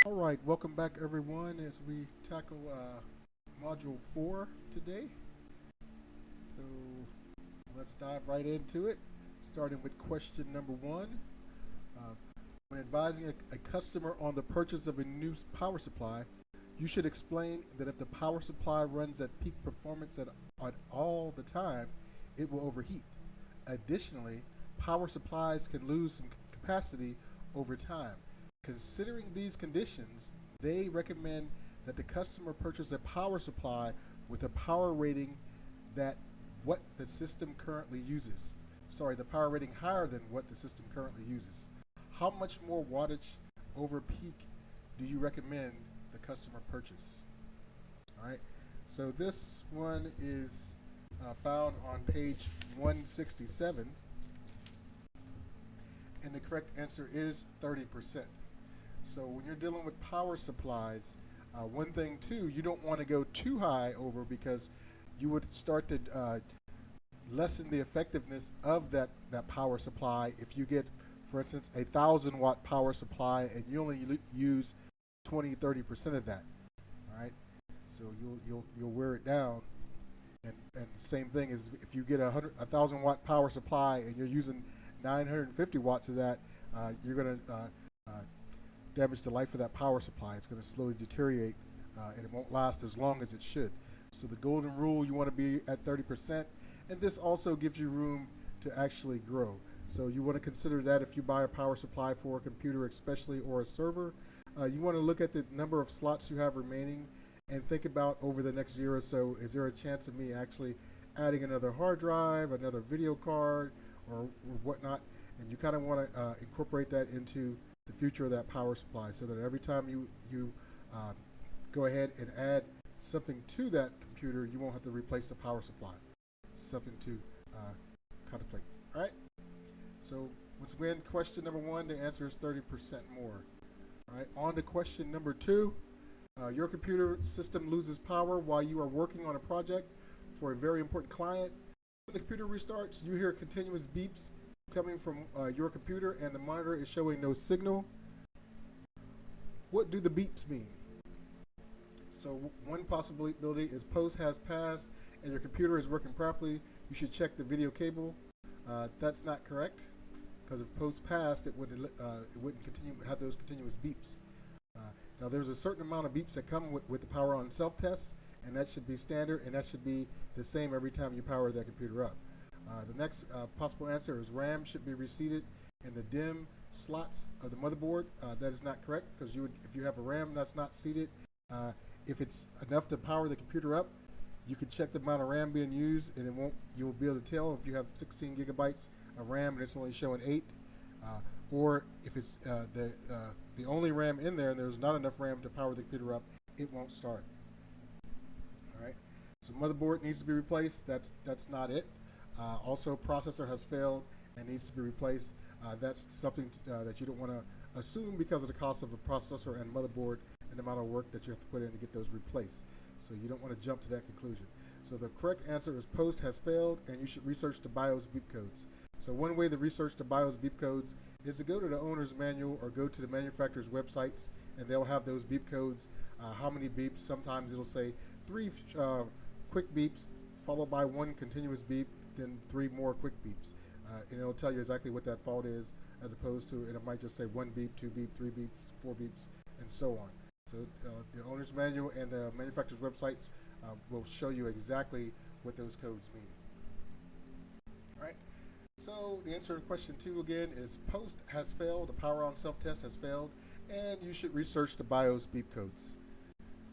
All right, welcome back everyone as we tackle Module 4 today. So let's dive right into it, starting with question number 1. When advising a customer on the purchase of a new power supply, you should explain that if the power supply runs at peak performance at all the time, it will overheat. Additionally, power supplies can lose some capacity over time. Considering these conditions, they recommend that the customer purchase a power supply with a power rating that what the system currently uses. The power rating higher than what the system currently uses. How much more wattage over peak do you recommend the customer purchase? All right, so this one is found on page 167, and the correct answer is 30%. So when you're dealing with power supplies, one thing too, you don't want to go too high over because you would start to lessen the effectiveness of that power supply. If you get, for instance, a 1,000-watt power supply and you only use 20-30% of that, all right? So you'll wear it down. And the same thing is if you get a 1,000-watt power supply and you're using 950 watts of that, you're going to damage the life of that power supply. It's going to slowly deteriorate and it won't last as long as it should. So the golden rule, you want to be at 30%, and this also gives you room to actually grow. So you want to consider that if you buy a power supply for a computer especially or a server. You want to look at the number of slots you have remaining and think about over the next year or so, is there a chance of me actually adding another hard drive, another video card, or whatnot? And you kind of want to incorporate that into the future of that power supply so that every time you go ahead and add something to that computer, you won't have to replace the power supply. Something to contemplate. All right? So once again, question number 1, the answer is 30% more. All right, on to question number 2. Your computer system loses power while you are working on a project for a very important client. When the computer restarts, you hear continuous beeps coming from your computer and the monitor is showing no signal. What do the beeps mean? So one possibility is post has passed and your computer is working properly. You should check the video cable. That's not correct, because if post passed, it wouldn't continue have those continuous beeps. Now there's a certain amount of beeps that come with the power on self-test, and that should be standard, and that should be the same every time you power that computer up. The next possible answer is RAM should be reseated in the DIMM slots of the motherboard. That is not correct, because if you have a RAM that's not seated, if it's enough to power the computer up, you can check the amount of RAM being used, and you'll be able to tell if you have 16 gigabytes of RAM and it's only showing 8, or if it's the only RAM in there and there's not enough RAM to power the computer up, it won't start. All right. So motherboard needs to be replaced. That's not it. Also, processor has failed and needs to be replaced. That's something that you don't want to assume because of the cost of a processor and motherboard and the amount of work that you have to put in to get those replaced. So you don't want to jump to that conclusion. So the correct answer is post has failed, and you should research the BIOS beep codes. So one way to research the BIOS beep codes is to go to the owner's manual or go to the manufacturer's websites, and they'll have those beep codes. How many beeps? Sometimes it'll say 3 quick beeps followed by 1 continuous beep, then 3 more quick beeps. And it'll tell you exactly what that fault is, as opposed to, and it might just say 1 beep, 2 beep, 3 beeps, 4 beeps, and so on. So the owner's manual and the manufacturer's websites will show you exactly what those codes mean. All right. So the answer to question 2 again is post has failed, the power on self-test has failed, and you should research the BIOS beep codes.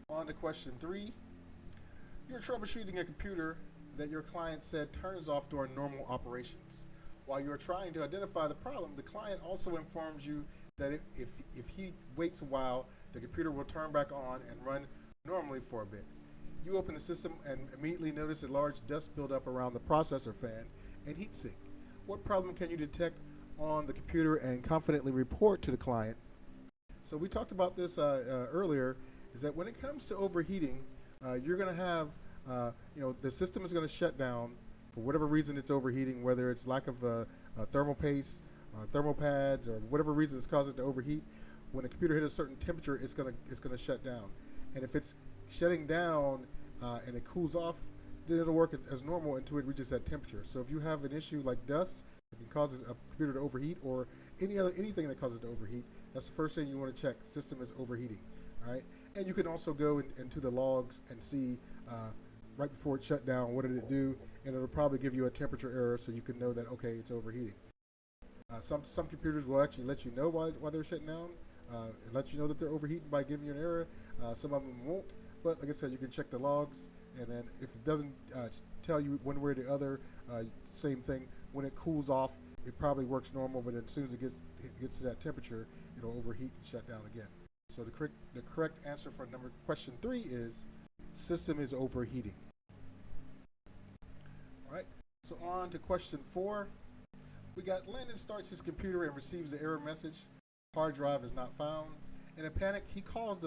On to question 3. You're troubleshooting a computer that your client said turns off during normal operations. While you're trying to identify the problem, the client also informs you that if he waits a while, the computer will turn back on and run normally for a bit. You open the system and immediately notice a large dust buildup around the processor fan and heatsink. What problem can you detect on the computer and confidently report to the client? So we talked about this earlier, is that when it comes to overheating, you're going to have, the system is going to shut down for whatever reason it's overheating, whether it's lack of thermal paste, thermal pads, or whatever reason it's causing it to overheat. when a computer hits a certain temperature, it's gonna shut down. And if it's shutting down and it cools off, then it'll work as normal until it reaches that temperature. So if you have an issue like dust that can cause a computer to overheat, or anything that causes it to overheat, that's the first thing you want to check. System is overheating. All right, and you can also go into the logs and see right before it shut down, what did it do, and it'll probably give you a temperature error, so you can know that, okay, it's overheating. Some computers will actually let you know why they're shutting down. It lets you know that they're overheating by giving you an error. Some of them won't, but like I said, you can check the logs, and then if it doesn't tell you one way or the other, same thing. When it cools off, it probably works normal, but as soon as it gets to that temperature, it'll overheat and shut down again. So the correct answer for question 3 is system is overheating. All right, so on to question 4. We got Landon starts his computer and receives the error message. Hard drive is not found. In a panic, he calls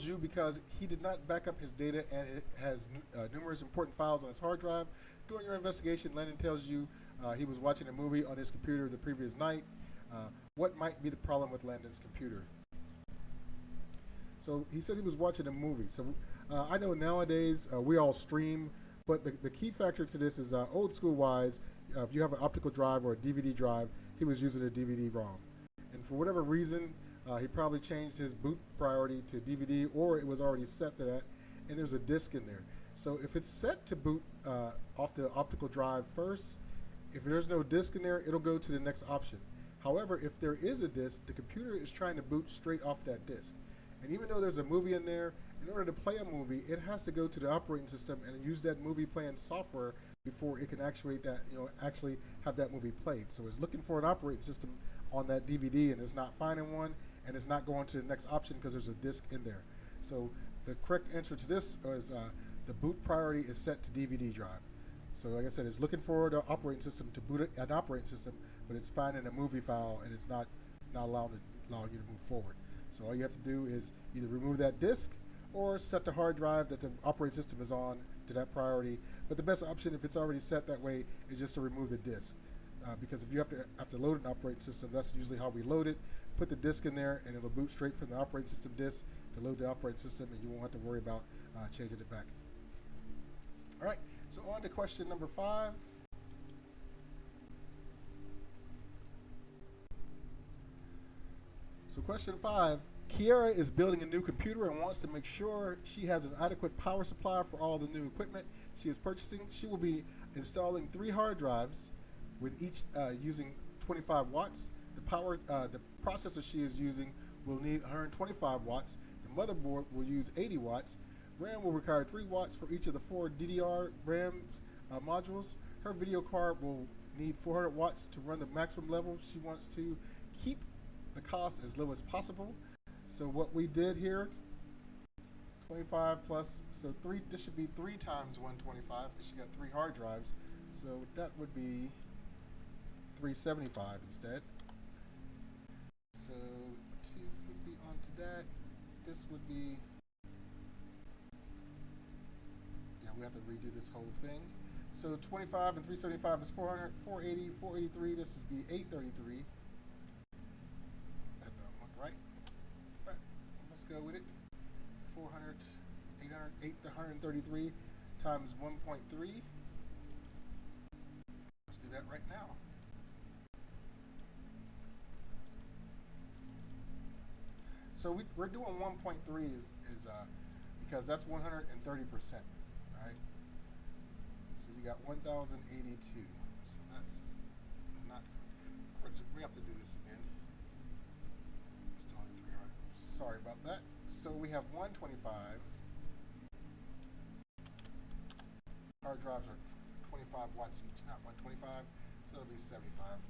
you because he did not back up his data and it has numerous important files on his hard drive. During your investigation, Landon tells you he was watching a movie on his computer the previous night. What might be the problem with Landon's computer? So he said he was watching a movie. So I know nowadays we all stream, but the key factor to this is old school wise, if you have an optical drive or a DVD drive, he was using a DVD-ROM. And for whatever reason, he probably changed his boot priority to DVD, or it was already set to that, and there's a disk in there. So if it's set to boot off the optical drive first, if there's no disk in there, it'll go to the next option. However, if there is a disk, the computer is trying to boot straight off that disk. And even though there's a movie in there, in order to play a movie, it has to go to the operating system and use that movie playing software before it can actuate that, actually have that movie played. So it's looking for an operating system on that DVD, and it's not finding one, and it's not going to the next option because there's a disk in there. So the correct answer to this is the boot priority is set to DVD drive. So like I said, it's looking for the operating system to boot an operating system, but it's finding a movie file, and it's not allowing you to move forward. So all you have to do is either remove that disk or set the hard drive that the operating system is on to that priority. But the best option, if it's already set that way, is just to remove the disk. Because if you have to load an operating system, that's usually how we load it. Put the disk in there, and it'll boot straight from the operating system disk to load the operating system, and you won't have to worry about changing it back. All right, so on to question number 5. So question 5, Kiara is building a new computer and wants to make sure she has an adequate power supply for all the new equipment she is purchasing. She will be installing 3 hard drives with each using 25 watts. The processor she is using will need 125 watts. The motherboard will use 80 watts. RAM will require 3 watts for each of the 4 DDR RAM modules. Her video card will need 400 watts to run the maximum level. She wants to keep the cost as low as possible. So what we did here, 25 plus, so this should be 3 times 125 because she got 3 hard drives. So that would be 375 instead. So 250 onto that. This would be, we have to redo this whole thing. So 25 and 375 is 400, 480, 483. This would be 833. That don't look right. But let's go with it. 400, 800, 833 times 1.3. Let's do that right now. So we're doing 1.3 is because that's 130%, right? So you got 1,082. So that's not good. We have to do this again. It's only 3 hard. Sorry about that. So we have 125. Hard drives are 25 watts each, not 125. So it'll be 75.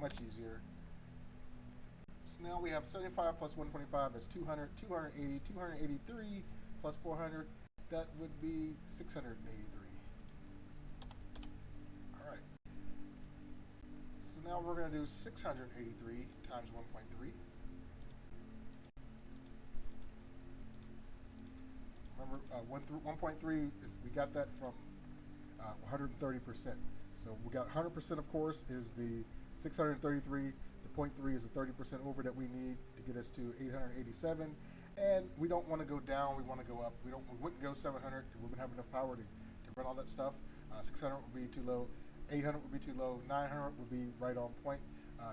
Much easier. So now we have 75 plus 125 is 200, 280, 283 plus 400, that would be 683. All right. So now we're going to do 683 times 1.3. Remember, 1.3 is, we got that from 130%. So we got 100%, of course, is the 633. The 800.3 is the 30% over that we need to get us to 887, and we don't want to go down. We want to go up. We wouldn't go 700. We wouldn't have enough power to run all that stuff. 600 would be too low. 800 would be too low. 900 would be right on point.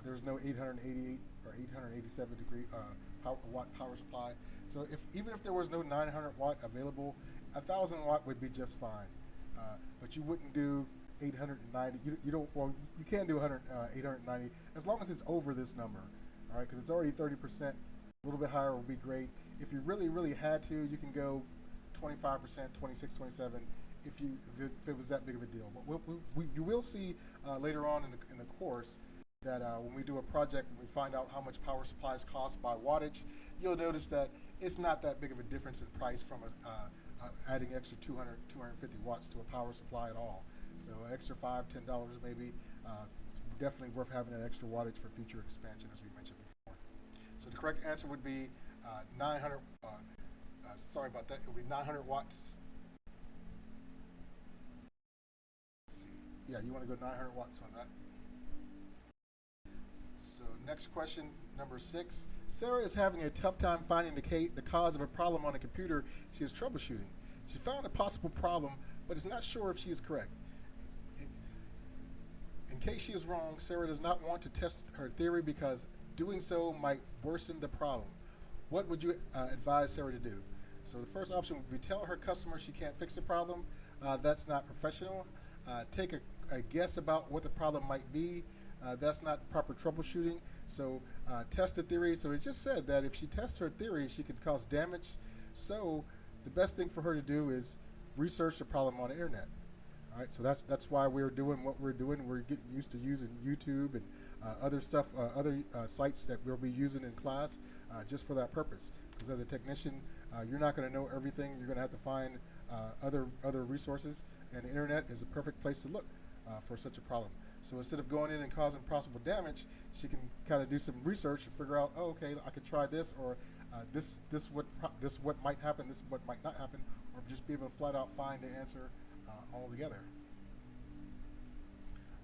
There's no 888 or 887 degree watt power supply. So even if there was no 900 watt available, 1,000 watt would be just fine. But you wouldn't do 890. You don't. Well, you can do 890 as long as it's over this number. All right, because it's already 30%. A little bit higher would be great. If you really had to, you can go 25%, 26, 27. If it was that big of a deal. But you will see later on in the course that when we do a project and we find out how much power supplies cost by wattage, you'll notice that it's not that big of a difference in price from adding extra 200, 250 watts to a power supply at all. So an extra $5, $10 maybe. It's definitely worth having that extra wattage for future expansion, as we mentioned before. So the correct answer would be 900. Sorry about that. It would be 900 watts. Let's see. Yeah, you want to go 900 watts on that. So next question, number 6. Sarah is having a tough time finding the cause of a problem on a computer she is troubleshooting. She found a possible problem, but is not sure if she is correct. In case she is wrong, Sarah does not want to test her theory because doing so might worsen the problem. What would you advise Sarah to do? So the first option would be tell her customer she can't fix the problem. That's not professional. Take a guess about what the problem might be. That's not proper troubleshooting. So test the theory. So it just said that if she tests her theory, she could cause damage. So the best thing for her to do is research the problem on the internet. All right, so that's why we're doing what we're doing. We're getting used to using YouTube and other stuff, other sites that we'll be using in class just for that purpose. Because as a technician, you're not going to know everything. You're going to have to find other resources, and the internet is a perfect place to look for such a problem. So instead of going in and causing possible damage, she can kind of do some research and figure out, oh, okay, I could try this, or this what might happen, this what might not happen, or just be able to flat out find the answer altogether.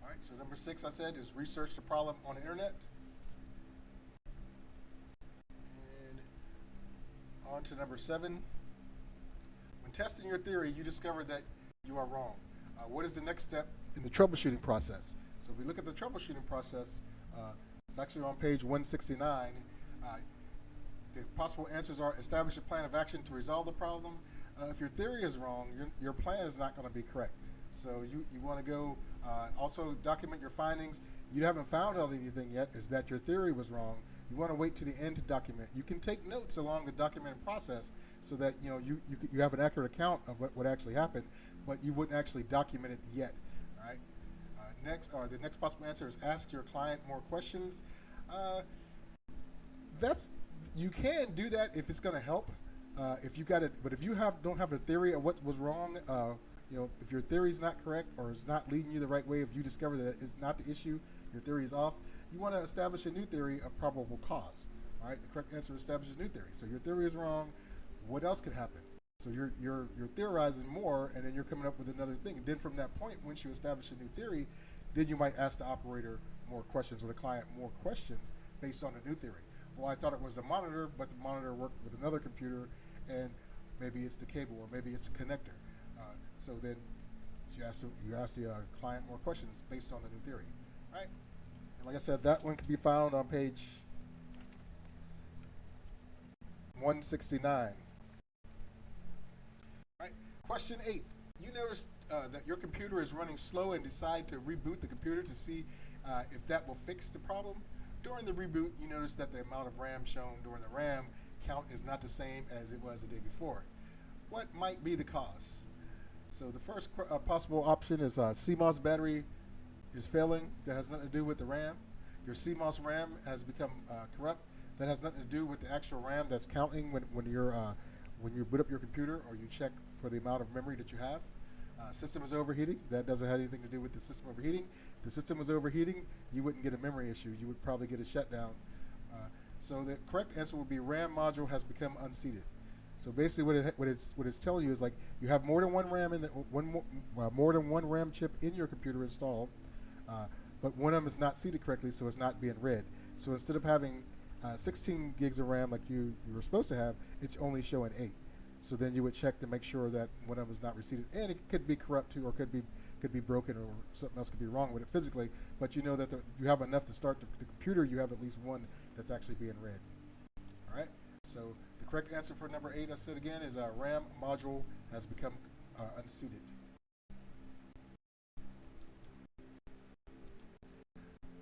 All right, so number 6, I said, is research the problem on the internet. And on to number 7. When testing your theory, you discover that you are wrong. What is the next step in the troubleshooting process? So if we look at the troubleshooting process, it's actually on page 169. The possible answers are establish a plan of action to resolve the problem. If your theory is wrong, your plan is not going to be correct. So you want to go also document your findings. You haven't found out anything yet, is that your theory was wrong. You want to wait to the end to document. You can take notes along the documenting process so that you have an accurate account of what actually happened, but you wouldn't actually document it yet. All right. The next possible answer is ask your client more questions. You can do that if it's going to help. If you got it, but if you don't have a theory of what was wrong, if your theory is not correct or is not leading you the right way, if you discover that it's not the issue, your theory is off, you want to establish a new theory of probable cause. All right, the correct answer is establish a new theory. So your theory is wrong. What else could happen? So you're theorizing more, and then you're coming up with another thing. And then from that point, once you establish a new theory, then you might ask the operator more questions or the client more questions based on the new theory. Well, I thought it was the monitor, but the monitor worked with another computer, and maybe it's the cable or maybe it's a connector. So then you ask the client more questions based on the new theory, right? And like I said, that one can be found on page 169. Right. Question 8. You notice that your computer is running slow and decide to reboot the computer to see if that will fix the problem. During the reboot, you notice that the amount of RAM shown during the RAM count is not the same as it was the day before. What might be the cause? So the first possible option is CMOS battery is failing. That has nothing to do with the RAM. Your CMOS RAM has become corrupt. That has nothing to do with the actual RAM that's counting when you boot up your computer or you check for the amount of memory that you have. System is overheating. That doesn't have anything to do with the system overheating. If the system was overheating, you wouldn't get a memory issue. You would probably get a shutdown. So the correct answer would be RAM module has become unseated. So basically, what it's telling you is like you have more than one RAM more than one RAM chip in your computer installed, but one of them is not seated correctly, so it's not being read. So instead of having 16 gigs of RAM like you were supposed to have, it's only showing 8. So then you would check to make sure that one of them is not reseated, and it could be corrupt too, or could be broken, or something else could be wrong with it physically. But you know that you have enough to start the computer. You have at least one that's actually being read. All right. So the correct answer for number 8, I said again, is RAM module has become unseated.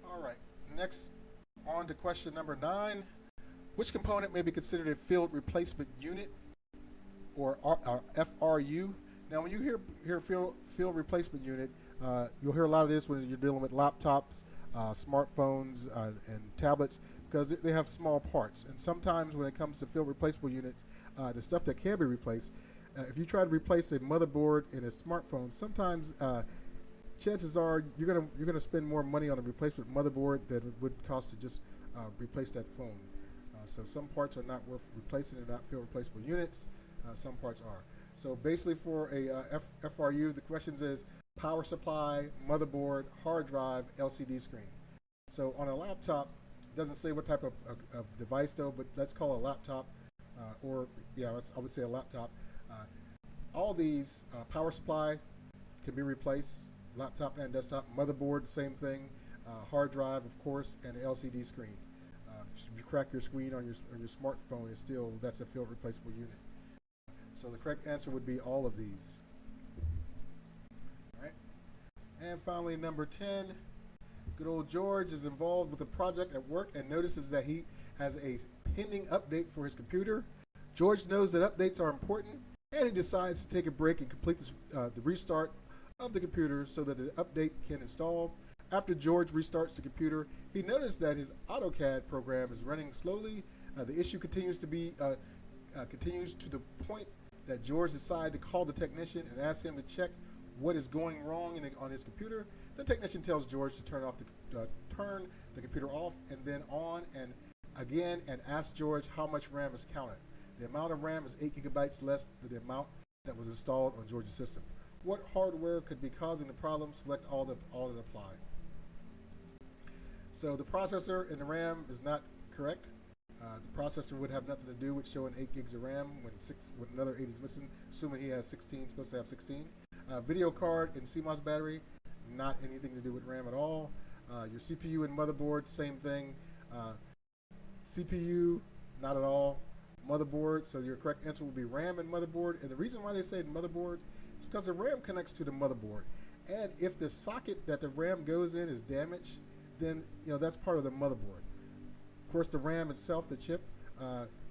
All right. Next, on to question number 9. Which component may be considered a field replacement unit, or FRU? Now, when you hear field replacement unit, you'll hear a lot of this when you're dealing with laptops, smartphones, and tablets, because they have small parts. And sometimes when it comes to field replaceable units, the stuff that can be replaced, if you try to replace a motherboard in a smartphone, sometimes chances are you're gonna spend more money on a replacement motherboard than it would cost to just replace that phone. So some parts are not worth replacing; they're not field replaceable units. Some parts are. So basically, for a FRU, the questions is power supply, motherboard, hard drive, LCD screen. So on a laptop, it doesn't say what type of device though, but let's call a laptop, I would say a laptop. All these power supply can be replaced, laptop and desktop. Motherboard, same thing. Hard drive, of course, and LCD screen. If you crack your screen on your smartphone, that's a field replaceable unit. So the correct answer would be all of these. All right. And finally, number 10. Good old George is involved with a project at work and notices that he has a pending update for his computer. George knows that updates are important, and he decides to take a break and complete the restart of the computer so that the update can install. After George restarts the computer, he noticed that his AutoCAD program is running slowly. The issue continues to the point that George decided to call the technician and ask him to check what is going wrong on his computer. The technician tells George to turn the computer off and then on and again, and asks George how much RAM is counted. The amount of RAM is 8 gigabytes less than the amount that was installed on George's system. What hardware could be causing the problem? Select all that apply. So the processor and the RAM is not correct. The processor would have nothing to do with showing 8 gigs of RAM when another 8 is missing, assuming he has 16, supposed to have 16. Video card and CMOS battery, not anything to do with RAM at all. Your CPU and motherboard, same thing. CPU, not at all. Motherboard, so your correct answer would be RAM and motherboard. And the reason why they say motherboard is because the RAM connects to the motherboard. And if the socket that the RAM goes in is damaged, then that's part of the motherboard. Of course, the RAM itself, the chip,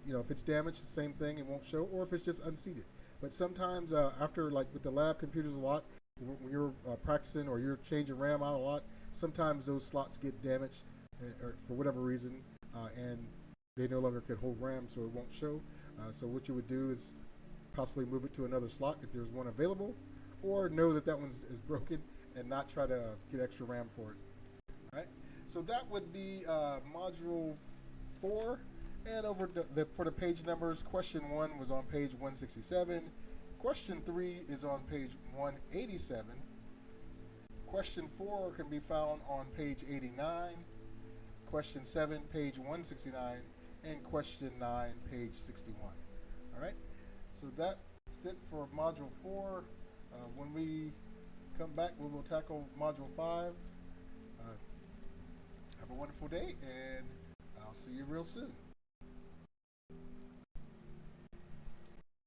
if it's damaged, the same thing, it won't show, or if it's just unseated. But sometimes after, like with the lab computers a lot, when you're practicing or you're changing RAM out a lot, sometimes those slots get damaged or for whatever reason, and they no longer can hold RAM, so it won't show. So what you would do is possibly move it to another slot if there's one available, or know that one is broken and not try to get extra RAM for it. All right. So that would be module 4. And over for the page numbers, question 1 was on page 167. Question 3 is on page 187. Question 4 can be found on page 89. Question 7, page 169. And question 9, page 61. All right. So that's it for module 4. When we come back, we will tackle module 5. Have a wonderful day, and I'll see you real soon.